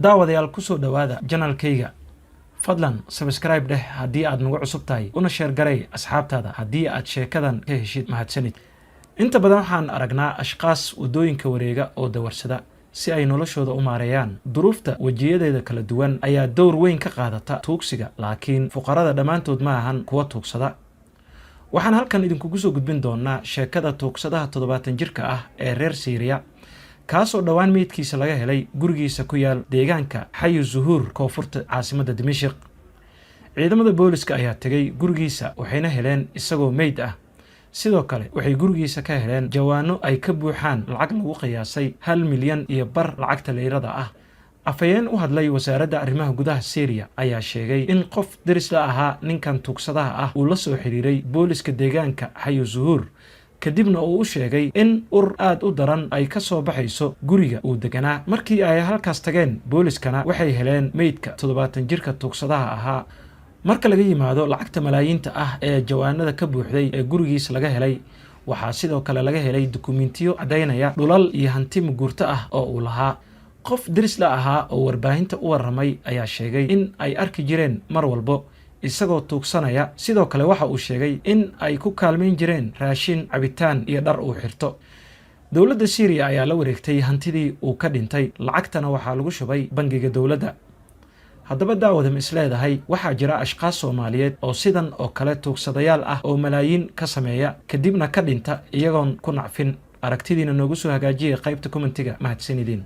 daawadayaal ku soo dhawaada channelkayga fadlan subscribe dheh haddii aad nagu cusub tahay una share garay asxaabtaada haddii aad sheekadan ka heshid mahadsanid inta badan waxaan aragnaa ashqaas wadooyinka wareega oo dawarsada si ay noloshooda u maareeyaan duruufta wajiyadeeda kala duwan ayaa door weyn ka qaadata tuugsiga laakiin fuqarada dhammaantood ma ahan kuwa tuugsada waxaan halkan idinku soo gudbin doonaa sheekada tuugsadaha 70 jirka ah ee reer Syria kaasoo dhawaan meydkiisa laga helay gurigiisa ku yaal deegaanka Xayu Zuhur koonfurta caasimadda Dimashq ciidamada booliska ayaa tagay gurigiisa waxayna heleen isagoo meyd ah sidoo kale waxay gurigiisa ka heleen jawaano ay ka buuxaan lacag lagu qiyaasay 1 milyan iyo bar lacagta leerada ah afayeen u hadlay wasaaradda arrimaha gudaha Syria ayaa sheegay in qof daris la ahaa ninkan tuugsadaha ah uu la soo xiriiray booliska deegaanka Xayu Zuhur kadibna uu u sheegay in ur aad u daran ay ka soo baxayso guriga uu deganaa markii ay halkaas tageen booliskana waxay heleen meydka 70 jirka tuugsadaha ahaa marka laga yimaado lacagta malaayiinta ah ee jawaanada ka buuxday ee gurigiisa laga helay waxaa sidoo kale laga helay dukumiintiyo cadeynaya dhulal iyo hanti muguurto ah oo uu lahaa qof daris la ahaa oo warbaahinta u waramay ayaa sheegay in ay arki jireen mar walbo isagoo tuugsanaya sidoo kale waxa uu sheegay in ay ku kaalmeyn jireen raashin cabitaan iyo dhar uu xirto dawladda Syria ayaa la wareegtay hantidii uu ka dhintay lacagtana waxaa lagu shubay bangiga dawladda haddaba daawada isleedahay waxaa jira ashqaas Soomaaliyeed oo sidan oo kale tuugsadayaal ah oo malaayiin ka sameeya kadibna ka dhinta iyagoon ku nacfin aragtidiina noogu soo hagaajiya qaybta commentiga mahadsanidin